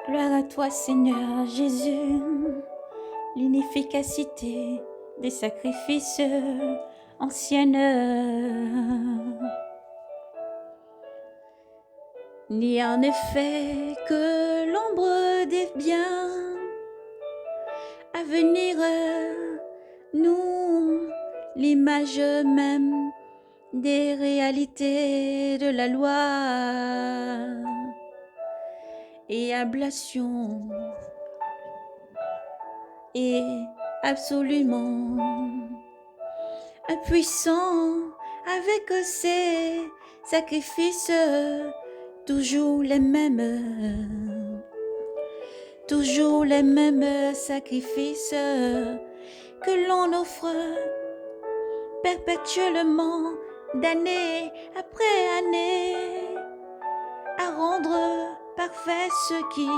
Gloire à toi, Seigneur Jésus, l'inefficacité des sacrifices anciennes. Ni en effet que l'ombre des biens à venir, nous, l'image même des réalités de la loi et ablation et absolument impuissant avec ces sacrifices, toujours les mêmes sacrifices que l'on offre perpétuellement d'année après année à rendre parfait ceux qui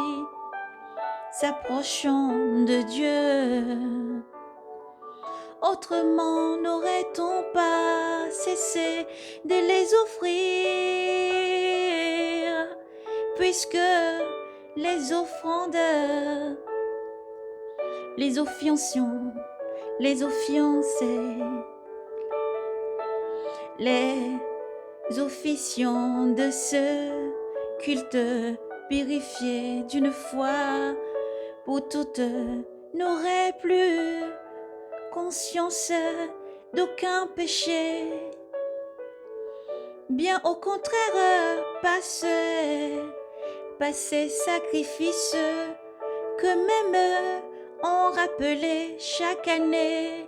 s'approchant de Dieu. Autrement n'aurait-on pas cessé de les offrir, puisque les offrandes, les offiances, les officiants de ce culte purifié d'une fois pour toutes n'auraient plus conscience d'aucun péché. Bien au contraire, par ces sacrifices que même on rappelait chaque année,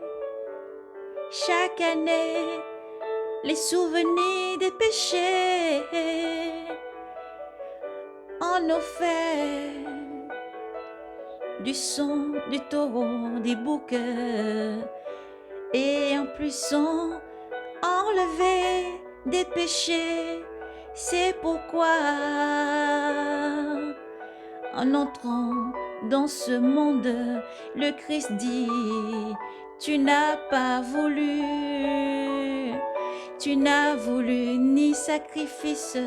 les souvenirs des péchés en offert du sang du taureau, des boucs, et en plus on enlevé des péchés. C'est pourquoi en entrant dans ce monde, le Christ dit: tu n'as voulu ni sacrifice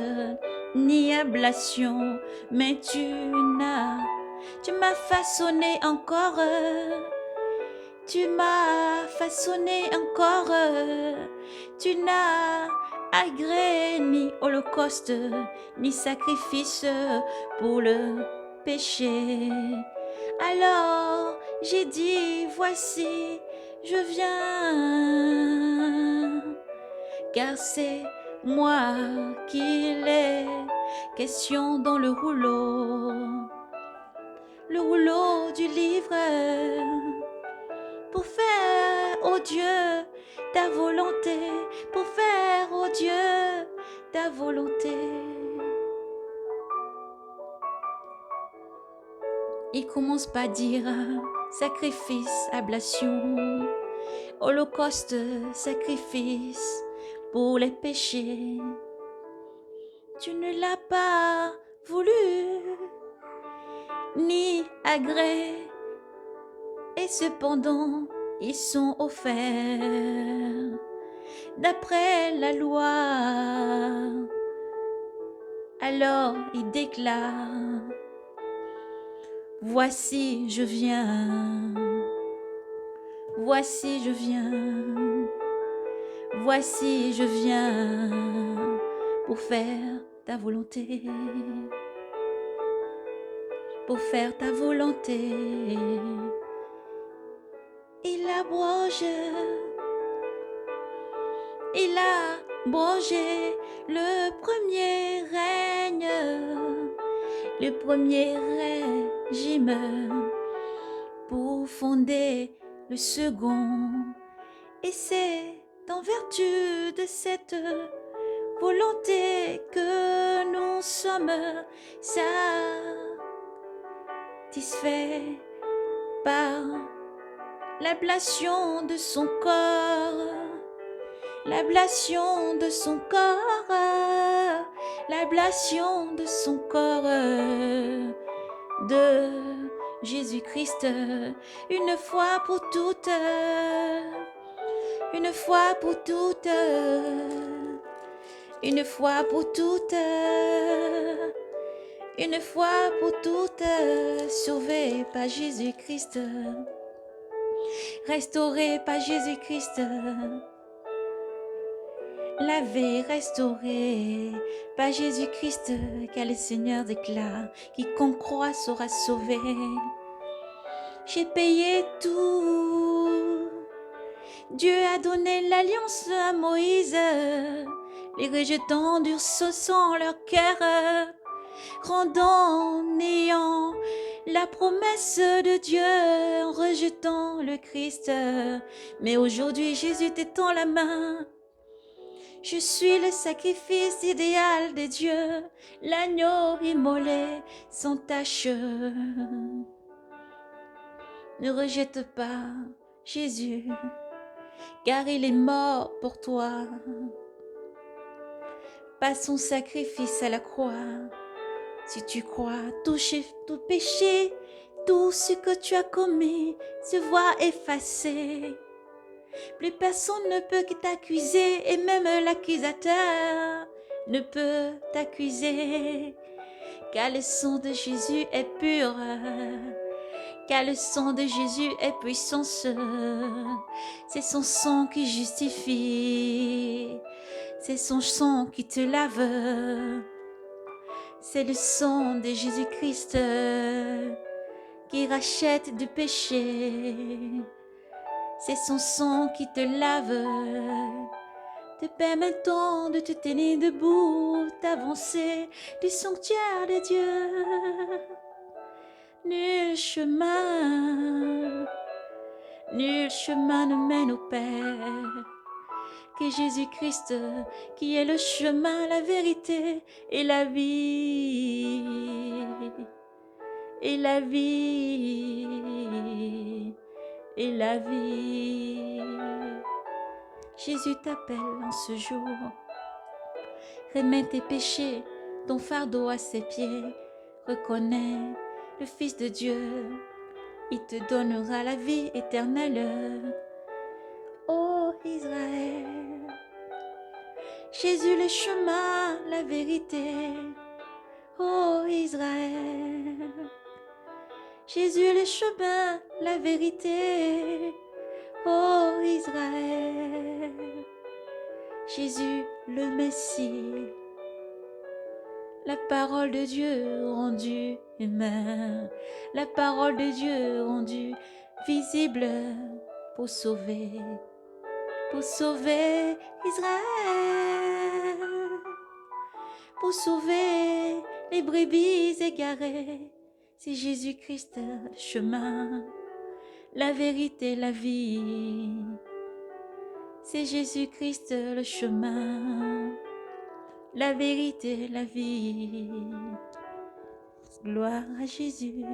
ni ablation, mais tu m'as façonné encore, tu n'as agréé ni holocauste ni sacrifice pour le péché. Alors j'ai dit: voici, je viens, car c'est moi qu'il est question dans le rouleau du livre, pour faire, ô Dieu, ta volonté, pour faire, ô Dieu, ta volonté. Il commence par dire sacrifice, ablation, holocauste, sacrifice pour les péchés. Tu ne l'as pas voulu, ni agréé, et cependant ils sont offerts d'après la loi. Alors il déclare: voici je viens, voici je viens, voici je viens pour faire ta volonté, pour faire ta volonté. Il abroge le premier règne, le premier régime, pour fonder le second. Et c'est en vertu de cette volonté que nous sommes satisfaits par l'ablation de son corps, l'ablation de son corps, l'ablation de son corps de Jésus-Christ, une fois pour toutes, une fois pour toutes, une fois pour toutes, une fois pour toutes, sauvé par Jésus-Christ, restauré par Jésus-Christ, lavé, restauré par Jésus-Christ, car le Seigneur déclare, quiconque croit sera sauvé. J'ai payé tout. Dieu a donné l'alliance à Moïse, les rejetant durcissant leur cœur, rendant néant la promesse de Dieu en rejetant le Christ. Mais aujourd'hui, Jésus t'étend la main. Je suis le sacrifice idéal de Dieu, l'agneau immolé sans tache. Ne rejette pas Jésus, car il est mort pour toi. Par son sacrifice à la croix, si tu crois, tout péché, tout ce que tu as commis se voit effacé. Plus personne ne peut que t'accuser, et même l'accusateur ne peut t'accuser, car le sang de Jésus est pur, car le sang de Jésus est puissance. C'est son sang qui justifie, c'est son sang qui te lave. C'est le sang de Jésus-Christ qui rachète du péché. C'est son sang qui te lave, te permettant de te tenir debout, d'avancer du sanctuaire de Dieu. Nul chemin ne mène au Père que Jésus-Christ, qui est le chemin, la vérité et la vie. Et la vie. Et la vie. Jésus t'appelle en ce jour. Remets tes péchés, ton fardeau à ses pieds. Reconnais le Fils de Dieu. Il te donnera la vie éternelle. Ô Israël, Jésus le chemin, la vérité. Ô Israël, Jésus le chemin, la vérité. Ô Israël, Jésus le Messie, la parole de Dieu rendue humaine, la parole de Dieu rendue visible pour sauver Israël, pour sauver les brebis égarées. C'est Jésus-Christ le chemin, la vérité, la vie. C'est Jésus-Christ le chemin, la vérité, la vie. Gloire à Jésus.